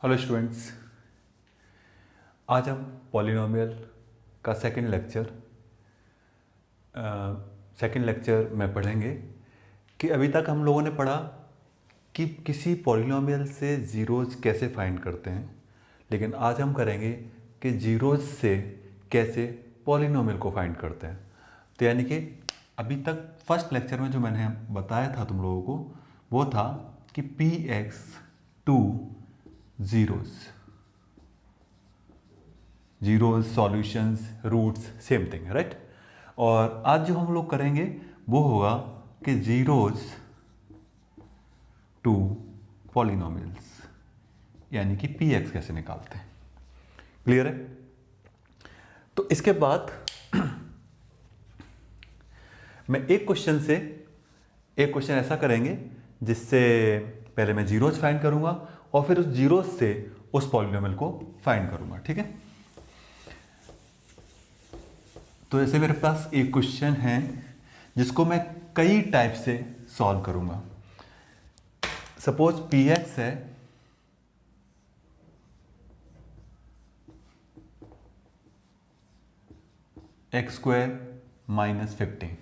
Hello students, आज हम polynomial का सेकंड लेक्चर में पढ़ेंगे कि अभी तक हम लोगों ने पढ़ा कि किसी पॉलिनोमियल से ज़ीरोज़ कैसे फाइंड करते हैं, लेकिन आज हम करेंगे कि ज़ीरोज़ से कैसे पॉलिनोमियल को फाइंड करते हैं। तो यानी कि अभी तक फर्स्ट लेक्चर में जो मैंने बताया था तुम लोगों को वो था कि p x to zeros solutions roots same thing, right. और आज जो हम लोग करेंगे वो होगा कि जीरोज टू पॉलिनोमियल्स, यानी कि पी एक्स कैसे निकालते हैं। क्लियर है? तो इसके बाद मैं एक क्वेश्चन ऐसा करेंगे जिससे पहले मैं जीरोज फाइंड करूंगा और फिर उस जीरोज से उस पॉलिनोमियल को फाइंड करूंगा। ठीक है? तो ऐसे मेरे पास एक क्वेश्चन है जिसको मैं कई टाइप से सॉल्व करूंगा। सपोज पी एक्स है एक्स स्क्वायर माइनस 15।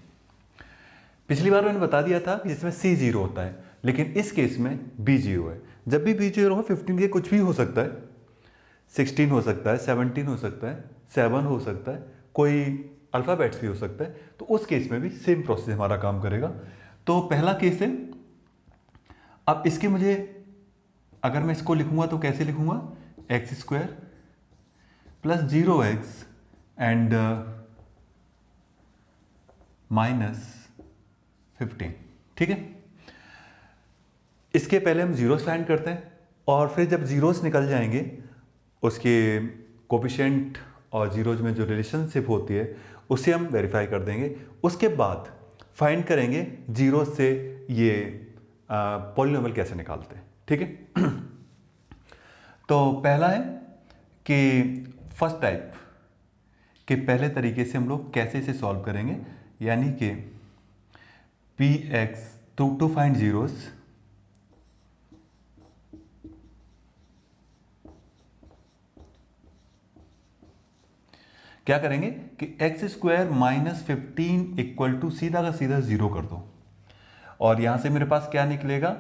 पिछली बार मैंने बता दिया था कि जिसमें सी जीरो होता है, लेकिन इस केस में बी जीरो है। जब भी बी जीरो हो 15 के कुछ भी हो सकता है, 16 हो सकता है, 17 हो सकता है, 7 हो सकता है, कोई अल्फ़ाबेट्स भी हो सकता है। तो उस केस में भी सेम प्रोसेस हमारा काम करेगा। तो पहला केस है, अब इसके मुझे अगर मैं इसको लिखूंगा तो कैसे लिखूंगा, x square plus 0x and minus 15। ठीक है? इसके पहले हम जीरोस फाइंड करते हैं और फिर जब जीरोस निकल जाएंगे उसके कोफिशिएंट और जीरोज में जो रिलेशनशिप होती है उसे हम वेरीफाई कर देंगे। उसके बाद फाइंड करेंगे जीरो से ये पॉलिनोमियल कैसे निकालते हैं। ठीक है? तो पहला है कि फर्स्ट टाइप के पहले तरीके से हम लोग कैसे इसे सॉल्व करेंगे, यानी कि p x to find zeros क्या करेंगे कि x square minus 15 equal to सीधा का सीधा जीरो कर दो और यहां से मेरे पास क्या निकलेगा,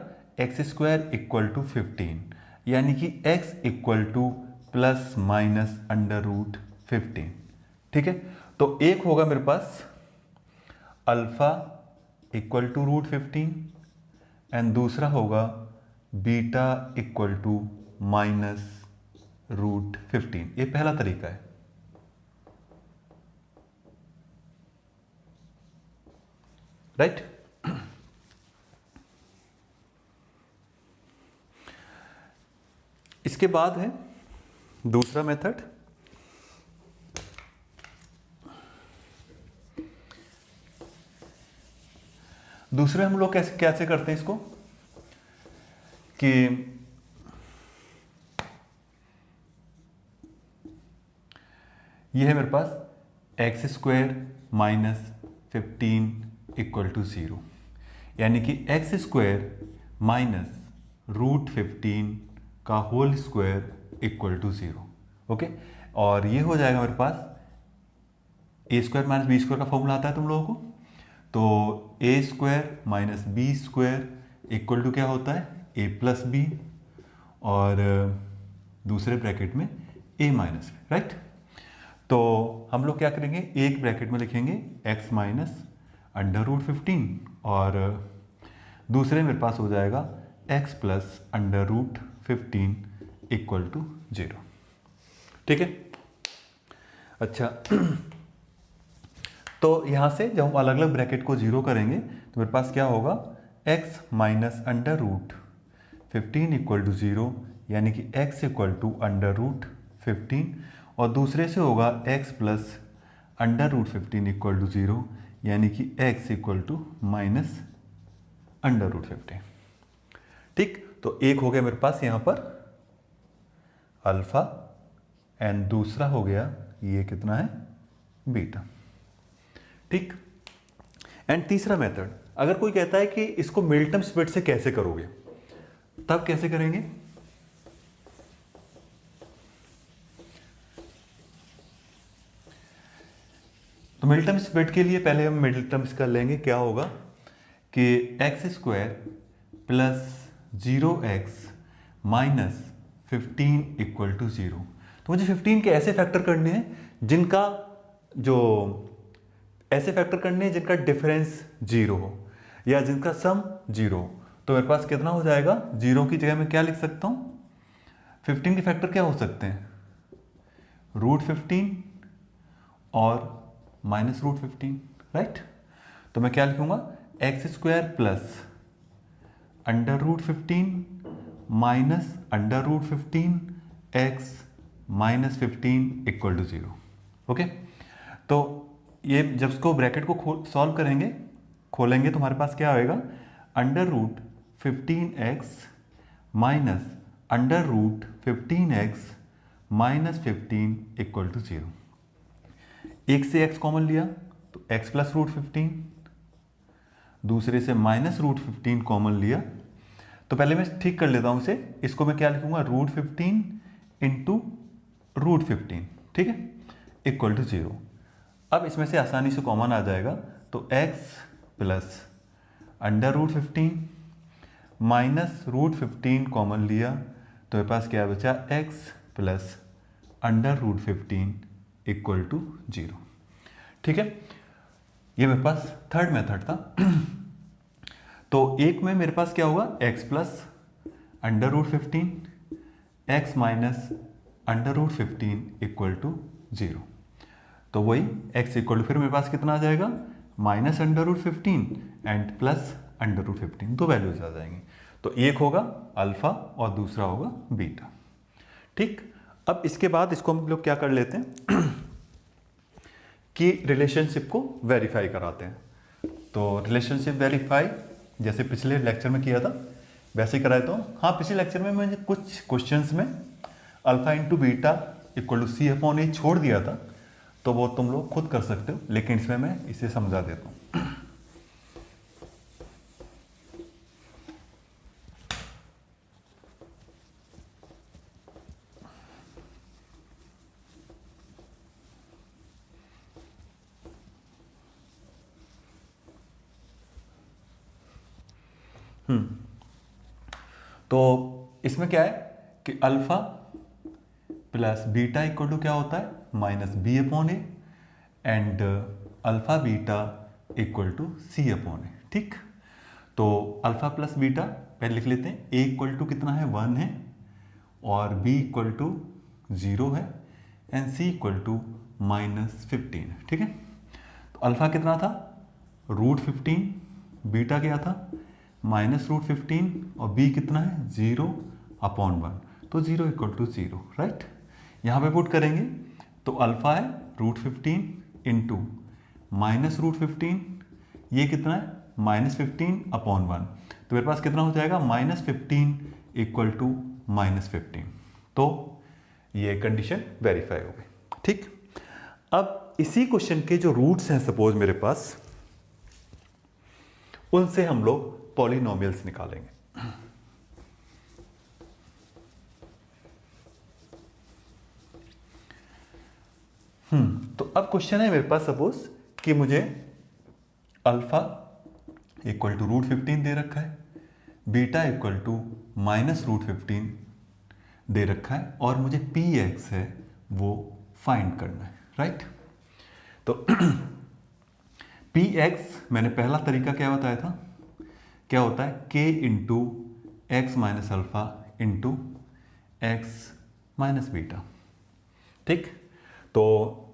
एक्स स्क्वायर इक्वल टू 15, यानी कि x equal to plus minus under root 15। ठीक है? तो एक होगा मेरे पास alpha equal to root 15 and दूसरा होगा beta equal to minus root 15। ये पहला तरीका है, राइट। इसके बाद है दूसरा मेथड, दूसरे हम लोग कैसे कैसे करते हैं इसको कि ये है मेरे पास x square minus 15 equal to 0, यानी कि एक्स स्क्वायर माइनस रूट 15 का whole square equal to 0। Okay? और ये हो जाएगा मेरे पास a square minus b square का फॉर्मूला आता है तुम लोगों को। तो a square minus b square equal to क्या होता है, ए प्लस बी और दूसरे ब्रैकेट में ए माइनस बी, राइट। तो हम लोग क्या करेंगे, एक ब्रैकेट में लिखेंगे x माइनस अंडर रूट 15 और दूसरे मेरे पास हो जाएगा x plus under root 15 equal to 0। ठीक है? अच्छा, तो यहां से जब हम अलग अलग ब्रैकेट को जीरो करेंगे तो मेरे पास क्या होगा, x minus under root 15 equal to 0, यानी कि x equal to under root 15 और दूसरे से होगा x plus under root 15 equal to 0, यानी कि x equal to minus under root 15। ठीक? तो एक हो गया मेरे पास यहां पर अल्फा एंड दूसरा हो गया ये कितना है, बीटा। ठीक? एंड तीसरा मेथड, अगर कोई कहता है कि इसको मिल्टन स्प्लिट से कैसे करोगे, तब कैसे करेंगे, तो मिडिल टर्म स्प्लिट के लिए पहले हम मिडिल टर्म्स कर लेंगे। क्या होगा कि x square plus 0x minus 15 equal to 0। तो मुझे 15 के ऐसे फैक्टर करने हैं जिनका जिनका डिफरेंस 0 हो या जिनका सम 0 हो। तो मेरे पास कितना हो जाएगा, 0 की जगह मैं क्या लिख सकता हूँ, 15 के फैक्टर क्या हो सकते हैं, √15 और -√15, राइट। तो मैं क्या लिखूंगा, x square plus √15 minus √15 x minus 15 equal to 0। Okay, तो ये जब इसको ब्रैकेट को सॉल्व करेंगे, खोलेंगे, तो हमारे पास क्या आएगा, √15x minus √15x minus 15 equal to 0। एक से x कॉमन लिया तो x प्लस √15, दूसरे से माइनस √15 कॉमन लिया। तो पहले मैं ठीक कर लेता हूं इसे, इसको मैं क्या लिखूंगा, √15 इंटू √15, ठीक है, इक्वल टू 0। अब इसमें से आसानी से कॉमन आ जाएगा, तो x प्लस √15 माइनस √15 कॉमन लिया, तो मेरे पास क्या बचा, x प्लस √15 इक्वल टू 0, ठीक है। ये मेरे पास थर्ड मेथड था। तो एक में मेरे पास क्या होगा, x plus √15 x minus √15 equal to 0। तो वही x इक्वल टू, फिर मेरे पास कितना आ जाएगा, माइनस √15 एंड प्लस √15, दो वैल्यूज आ जाएंगी। तो एक होगा अल्फा और दूसरा होगा बीटा, ठीक। अब इसके बाद इसको हम लोग क्या कर लेते हैं कि रिलेशनशिप को वेरीफाई कराते हैं। तो रिलेशनशिप वेरीफाई जैसे पिछले लेक्चर में किया था वैसे ही कराया। तो हाँ, पिछले लेक्चर में मैंने कुछ क्वेश्चंस में alpha into beta equal to C/A छोड़ दिया था, तो वो तुम लोग खुद कर सकते हो, लेकिन इसमें मैं इसे समझा देता हूँ। तो इसमें क्या है कि alpha plus beta equal to क्या होता है, -B/A and alpha beta equal to C/A, ठीक। तो अल्फा प्लस बीटा पहले लिख लेते हैं। A इक्वल टू कितना है, 1 है, और B इक्वल टू 0 है, एंड C इक्वल टू -15 है, ठीक है। तो अल्फा कितना था, √15, बीटा क्या था, -√15, और B कितना है, 0/1, तो 0 इक्वल टू 0, राइट। यहाँ पे पुट करेंगे तो अल्फा है √15 इंटू -√15, ये कितना है, -15/1, तो मेरे पास कितना हो जाएगा, -15 इक्वल टू -15। तो ये कंडीशन वेरीफाई हो गई, ठीक। अब इसी क्वेश्चन के जो रूट्स हैं सपोज मेरे पास, उनसे हम लोग पॉलिनोमियल्स निकालेंगे। तो अब क्वेश्चन है मेरे पास सपोज कि मुझे अल्फा इक्वल टू √15 दे रखा है, बीटा इक्वल टू -√15 दे रखा है, और मुझे px है वो फाइंड करना है, राइट। तो px मैंने पहला तरीका क्या बताया था, क्या होता है, k into x minus alpha into x minus beta, ठीक। तो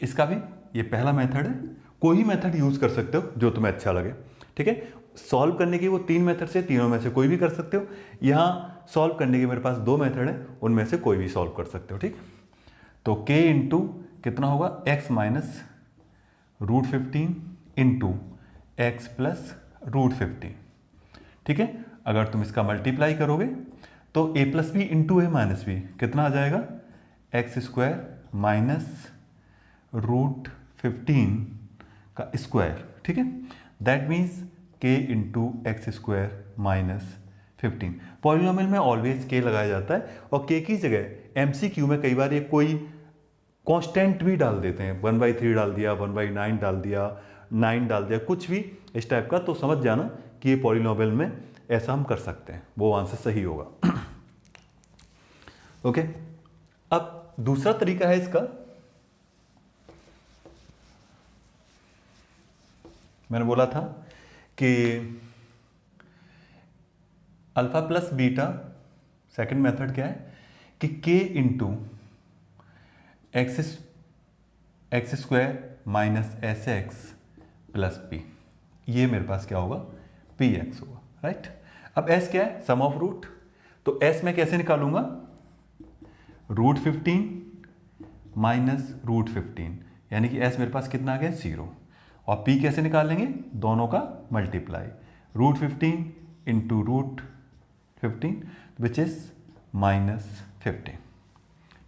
इसका भी ये पहला मेथड है, कोई ही मेथड यूज कर सकते हो जो तुम्हें अच्छा लगे, ठीक है। सॉल्व करने की वो 3 मेथड से, तीनों में से कोई भी कर सकते हो। यहाँ सॉल्व करने के मेरे पास 2 मेथड है, उनमें से कोई भी सॉल्व कर सकते हो, ठीक। तो k इंटू कितना होगा, x minus √15 into x plus √15, ठीक है। अगर तुम इसका मल्टीप्लाई करोगे तो a plus b into a minus b कितना आ जाएगा, एक्स स्क्वायर माइनस √15 का स्क्वायर, ठीक है। That means k into x square minus 15। Polynomial में ऑलवेज k लगाया जाता है, और k की जगह MCQ में कई बार ये कांस्टेंट भी डाल देते हैं, 1/3 डाल दिया, 1/9 डाल दिया, 9 डाल दिया, कुछ भी इस टाइप का, तो समझ जाना कि ये पॉलिनोमियल में ऐसा हम कर सकते हैं, वो आंसर सही होगा। ओके, अब दूसरा तरीका है इसका, मैंने बोला था कि alpha plus beta, second method क्या है कि k into x square minus S x plus P, ये मेरे पास क्या होगा, पी एक्स होगा, राइट। अब s क्या है, सम ऑफ रूट, तो s मैं कैसे निकालूंगा, √15 माइनस √15, यानी कि s मेरे पास कितना आ गया, 0, और p कैसे निकालेंगे, दोनों का मल्टीप्लाई, √15 इंटू √15 विच इज -15,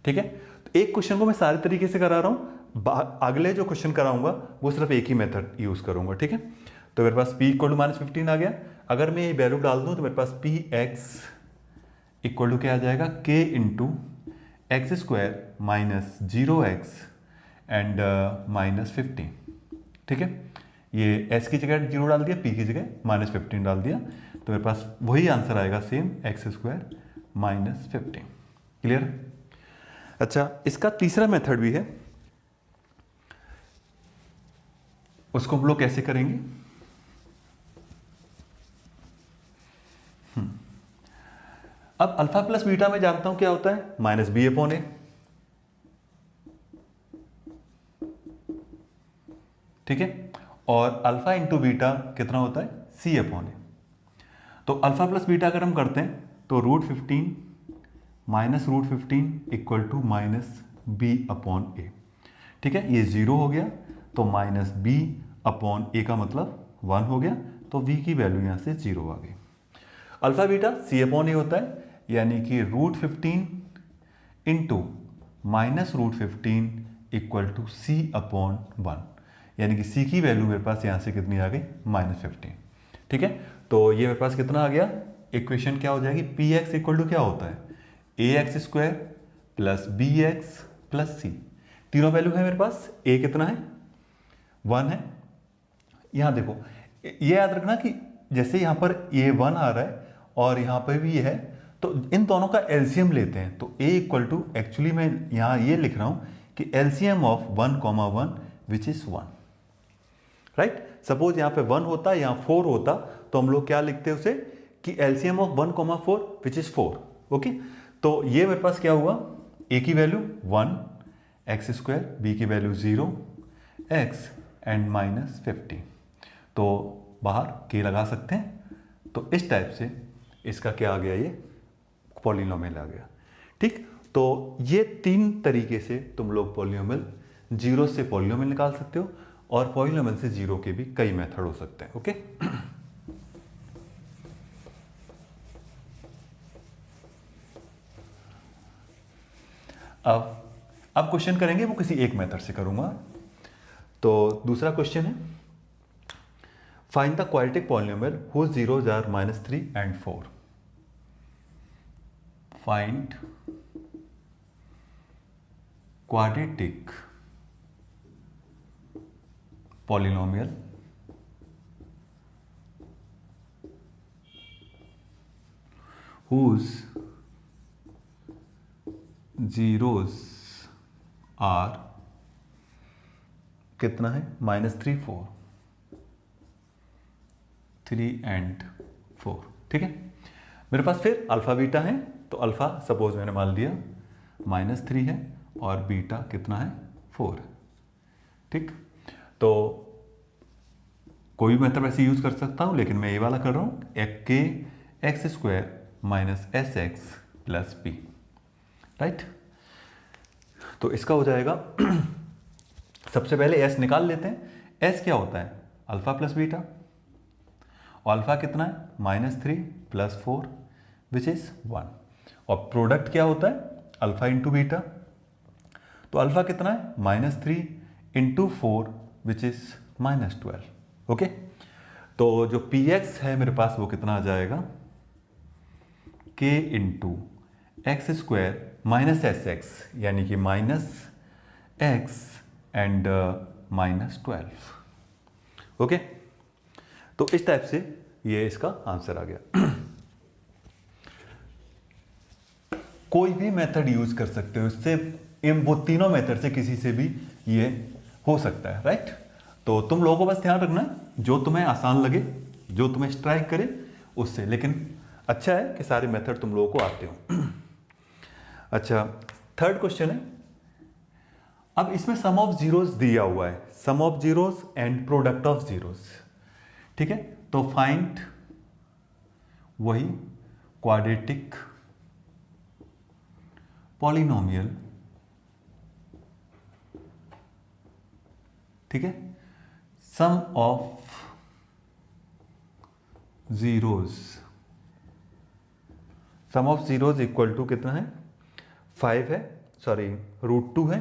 ठीक है। तो एक क्वेश्चन को मैं सारे तरीके से करा रहा हूं, अगले जो क्वेश्चन कराऊंगा वो सिर्फ एक ही मेथड यूज करूंगा, ठीक है। तो मेरे पास p इक्वल टू -15 आ गया, अगर मैं ये वैल्यू डाल दूं तो मेरे पास पी एक्स इक्वल टू क्या आ जाएगा, k into x square minus 0x and -15, ठीक है। ये s की जगह 0 डाल दिया, p की जगह -15 डाल दिया, तो मेरे पास वही आंसर आएगा सेम, एक्स स्क्वायर -15, क्लियर। अच्छा, इसका तीसरा मेथड भी है, उसको हम लोग कैसे करेंगे, अब अल्फा प्लस बीटा में जानता हूं क्या होता है, -b/a, ठीक है, और अल्फा इंटू बीटा कितना होता है, c/a। तो अल्फा प्लस बीटा अगर हम करते हैं तो √15 माइनस √15 इक्वल टू -b/a, ठीक है, ये 0 हो गया, तो -b/a का मतलब 1 हो गया, तो v की वैल्यू यहां से 0 आ गई। अल्फा बीटा c/a होता है, यानी कि √15 इंटू -√15 इक्वल टू c/1, यानी कि c की वैल्यू मेरे पास यहां से कितनी आ गई, -15, ठीक है। तो ये मेरे पास कितना आ गया, इक्वेशन क्या हो जाएगी, पी एक्स इक्वल टू क्या होता है, ax square plus b x plus c, तीनों वैल्यू है मेरे पास, a कितना है, 1 है। यहां देखो, ये याद रखना कि जैसे यहां पर ये 1 आ रहा है और यहां पर भी ये है, तो इन दोनों का एलसीएम लेते हैं, तो a इक्वल टू, एक्चुअली मैं यहां ये लिख रहा हूं कि LCM of 1, which is 1, right. Suppose यहां पे 1 होता, यहां 4 होता, तो हम लोग क्या लिखते हैं उसे कि LCM of 1, 4 which is 4, okay. तो ये मेरे पास क्या हुआ, a की वैल्यू 1, एक्स स्क्वायर, b की वैल्यू 0, x एंड -15, तो बाहर k लगा सकते हैं, तो इस टाइप से इसका क्या आ गया, ये पॉलिनोमियल आ गया, ठीक। तो ये 3 तरीके से तुम लोग पॉलिनोमियल, जीरो से पॉलिनोमियल निकाल सकते हो, और पॉलिनोमियल से जीरो के भी कई मेथड हो सकते हैं, ओके। अब क्वेश्चन करेंगे, वो किसी एक मेथड से करूंगा। तो दूसरा क्वेश्चन है, find the quadratic polynomial whose zeros are -3 and 4। Find quadratic polynomial whose zeros are कितना है, -3, 4, 3 and 4, ठीक है। मेरे पास फिर अल्फा बीटा है, तो अल्फा सपोज मैंने मान लिया -3 है, और बीटा कितना है, 4, ठीक। तो कोई भी मेथड वैसे यूज कर सकता हूं, लेकिन मैं ये वाला कर रहा हूं, के x square minus S x plus P, right. तो इसका हो जाएगा सबसे पहले s निकाल लेते हैं। s क्या होता है, अल्फा प्लस बीटा, और अल्फा कितना है, -3 + 4 विच इज 1, और प्रोडक्ट क्या होता है, अल्फा इंटू बीटा, तो अल्फा कितना है, -3 × 4 विच इज -12, ओके। तो जो px है मेरे पास वो कितना आ जाएगा, k × x² - sx, यानी कि x एंड -12। ओके, तो इस टाइप से ये इसका आंसर आ गया। कोई भी मेथड यूज कर सकते हो इससे, वो तीनों मेथड से किसी से भी ये हो सकता है, राइट। तो तुम लोगों को बस ध्यान रखना जो तुम्हें आसान लगे, जो तुम्हें स्ट्राइक करे उससे, लेकिन अच्छा है कि सारे मेथड तुम लोगों को आते हो। अच्छा, थर्ड क्वेश्चन है, अब इसमें सम ऑफ जीरोस दिया हुआ है, sum of zeros and product of zeros, ठीक है। तो फाइंड वही क्वाड्रेटिक पॉलिनोमियल, ठीक है, sum of zeros, sum of zeros equal to कितना है, 5 है, सॉरी √2 है,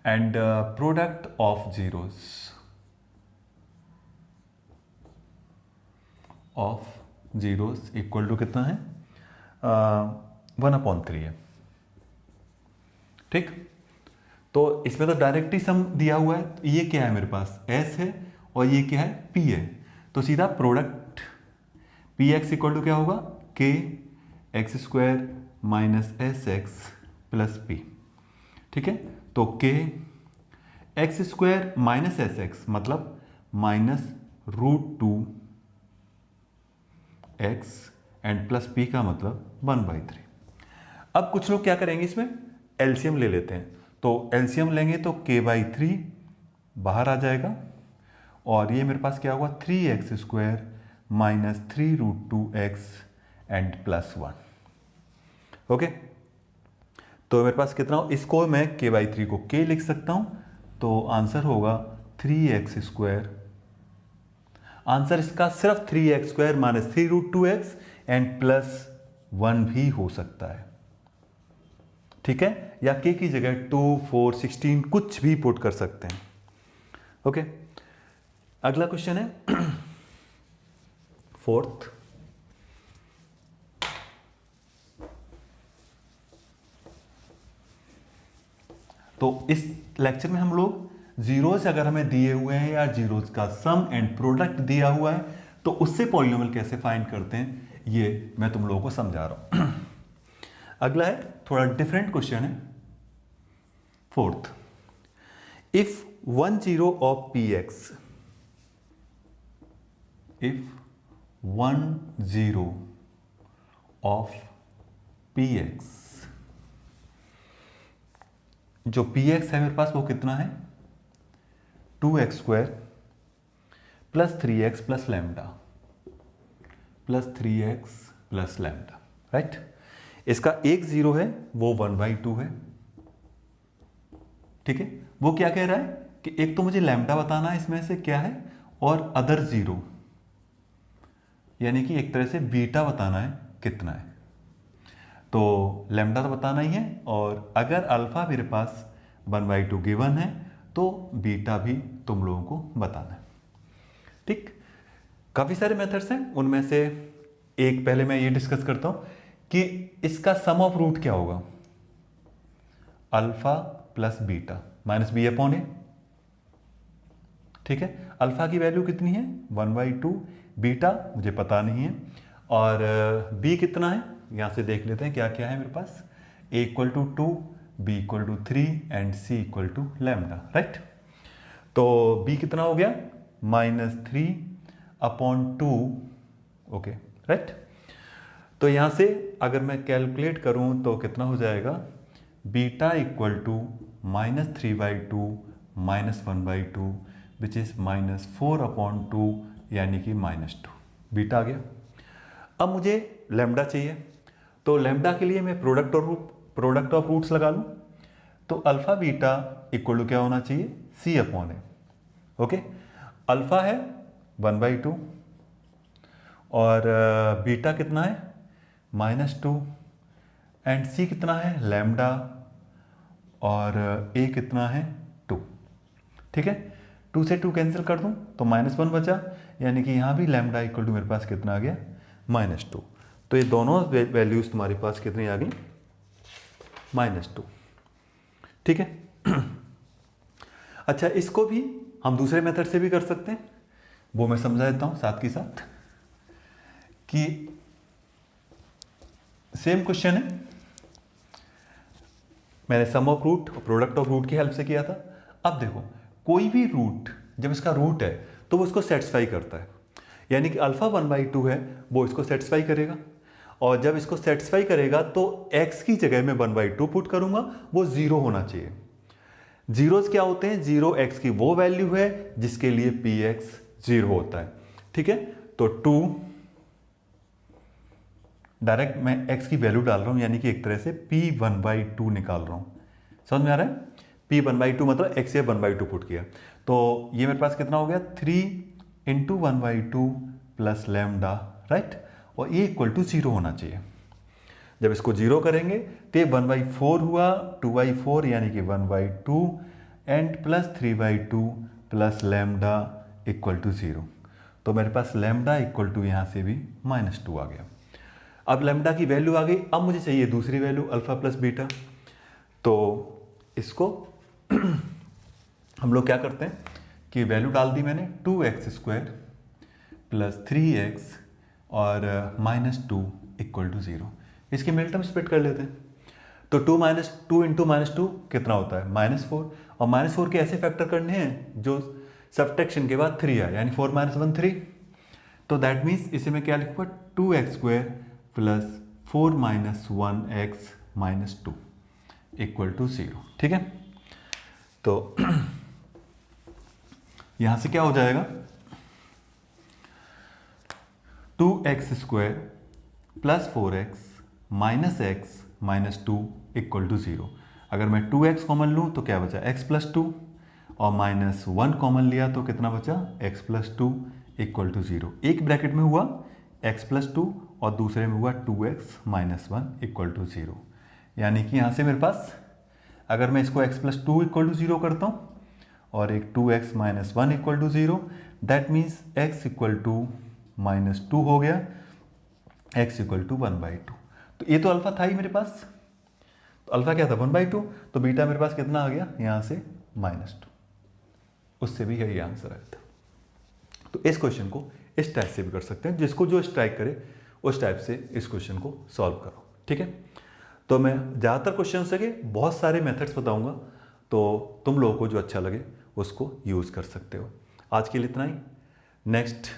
and product of zeros equal to कितना है, 1/3 है, ठीक। तो इसमें तो डायरेक्ट ही सम दिया हुआ है, ये क्या है मेरे पास, s है और ये क्या है, p है, तो सीधा प्रोडक्ट px इक्वल टू क्या होगा, k x² - sx plus p, ठीक है। तो k x² - sx मतलब -√2 x एंड प्लस p का मतलब 1/3। अब कुछ लोग क्या करेंगे, इसमें एलसीएम ले लेते हैं, तो एलसीएम लेंगे तो k/3 बाहर आ जाएगा, और ये मेरे पास क्या होगा, 3x² - 3√2x and plus 1। Okay, तो मेरे पास कितना हो, इसको मैं k/3 को k लिख सकता हूं, तो आंसर होगा 3x², आंसर इसका सिर्फ 3x² - 3√2x एंड प्लस 1 भी हो सकता है, ठीक है, या k की जगह 2, 4, 16 कुछ भी पुट कर सकते हैं। ओके, अगला क्वेश्चन है फोर्थ, तो इस लेक्चर में हम लोग जीरोस अगर हमें दिए हुए हैं या जीरोस का सम एंड प्रोडक्ट दिया हुआ है तो उससे पॉलिनोमियल कैसे फाइंड करते हैं ये मैं तुम लोगों को समझा रहा हूं। अगला है थोड़ा डिफरेंट क्वेश्चन है, fourth, if 1 0 of px, if 1 0 of px, जो px है मेरे पास वो कितना है, 2x² plus 3x plus lambda, plus 3x plus lambda, right. इसका एक 0 है वो 1/2 है, ठीक है। वो क्या कह रहा है कि एक तो मुझे लैम्डा बताना है इसमें से क्या है, और अदर 0 यानी कि एक तरह से बीटा बताना है कितना है। तो लैम्डा तो बताना ही है, और अगर अल्फा मेरे पास 1/2 गिवन है तो बीटा भी तुम लोगों को बताना है, ठीक। काफ़ी सारे मेथड्स हैं, उनमें से एक पहले मैं ये डिस्कस करता हूं कि इसका सम ऑफ रूट क्या होगा, alpha plus beta minus b/a, ठीक है। अल्फा की वैल्यू कितनी है 1/2, बीटा मुझे पता नहीं है, और b कितना है यहां से देख लेते हैं क्या क्या है मेरे पास, a = 2, b = 3 and c = lambda, right. तो b कितना हो गया -3/2, ओके, राइट। तो यहां से अगर मैं कैलकुलेट करूं तो कितना हो जाएगा, beta equal to -3/2 -1/2 which is -4/2 यानी कि -2, बीटा आ गया। अब मुझे लैम्डा चाहिए, तो लैम्डा के लिए मैं प्रोडक्ट ऑफ रूट्स लगा लूं, तो अल्फा बीटा इक्वल टू क्या होना चाहिए, c/a, ओके। अल्फा है 1/2 और बीटा कितना है -2 एंड c कितना है लैम्डा, और a कितना है 2, ठीक है। 2 से 2 कैंसिल कर दूं तो -1 बचा, यानी कि यहां भी लैम्डा इक्वल टू मेरे पास कितना आ गया -2। तो ये दोनों वैल्यूज तुम्हारे पास कितनी आ गई, -2। ठीक है। अच्छा, इसको भी हम दूसरे मेथड से भी कर सकते हैं, वो मैं समझा देता हूं साथ के साथ कि सेम क्वेश्चन है, मैंने सम ऑफ रूट और प्रोडक्ट ऑफ रूट की हेल्प से किया था। अब देखो, कोई भी रूट जब इसका रूट है तो वो इसको सेटिस्फाई करता है, यानी कि अल्फा 1/2 है वो इसको सेटिस्फाई करेगा, और जब इसको सेटिस्फाई करेगा तो x की जगह में 1/2 पुट करूंगा, वो 0 होना चाहिए। जीरोस क्या होते हैं? 0 x की वो वैल्यू है जिसके लिए px 0 होता है। ठीक है, तो 2 डायरेक्ट मैं x की वैल्यू डाल रहा हूं, यानी कि एक तरह से p 1/2 निकाल रहा हूं। समझ में आ रहा है? p 1/2 मतलब x या 1/2 पुट किया, तो ये मेरे पास कितना हो गया? 3 × 1/2 प्लस लैम्डा, राइट, और ये इक्वल टू 0 होना चाहिए। जब इसको 0 करेंगे तो ये 1/4 हुआ, 2/4 यानी कि 1/2 and plus 3/2 plus lambda equal to 0। तो मेरे पास लैम्डा इक्वल टू यहाँ से भी -2 आ गया। अब लैम्डा की वैल्यू आ गई, अब मुझे चाहिए दूसरी वैल्यू अल्फा प्लस बीटा। तो इसको हम लोग क्या करते हैं कि वैल्यू डाल दी मैंने 2x² प्लस 3x और -2 इक्वल टू 0। इसकी मिल टर्म स्प्लिट कर लेते हैं। तो 2 × -2 कितना होता है? -4, और -4 के ऐसे फैक्टर करने हैं जो सब्ट्रैक्शन के बाद 3 आए, यानी 4 - 1 3। तो दैट मीन्स इसे मैं क्या लिखूंगा? 2x² plus 4 - 1x -2 equal to 0। ठीक है, तो यहां से क्या हो जाएगा? 2x² plus 4x minus x -2 equal to 0। अगर मैं 2x कॉमन लूँ तो क्या बचा? x प्लस 2, और -1 कॉमन लिया तो कितना बचा? x plus 2 equal to 0। एक ब्रैकेट में हुआ x प्लस 2 और दूसरे में हुआ 2x - 1 इक्वल टू 0। यानी कि यहाँ से मेरे पास, अगर मैं इसको x प्लस 2 इक्वल टू 0 करता हूँ और एक 2x - 1 equal to 0, that means x equal to -2 हो गया, x इक्वल टू 1/2। तो ये तो अल्फा था ही मेरे पास, तो अल्फा क्या था? 1/2, तो बीटा मेरे पास कितना आ गया? यहाँ से -2। उससे भी यही आंसर आया था। तो इस क्वेश्चन को इस टाइप से भी कर सकते हैं, जिसको जो स्ट्राइक करे उस टाइप से इस क्वेश्चन को सॉल्व करो। ठीक है, तो मैं ज़्यादातर क्वेश्चन से बहुत सारे मेथड्स बताऊंगा, तो तुम लोगों को जो अच्छा लगे उसको यूज़ कर सकते हो। आज के लिए इतना ही। नेक्स्ट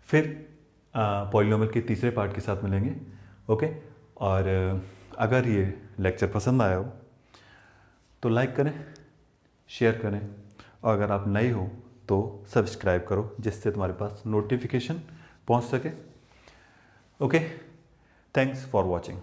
फिर पॉलिनोमियल के तीसरे पार्ट के साथ मिलेंगे। ओके, और अगर ये लेक्चर पसंद आया हो तो लाइक करें, शेयर करें, और अगर आप नए हो तो सब्सक्राइब करो, जिससे तुम्हारे पास नोटिफिकेशन पहुंच सके। Okay, thanks for watching.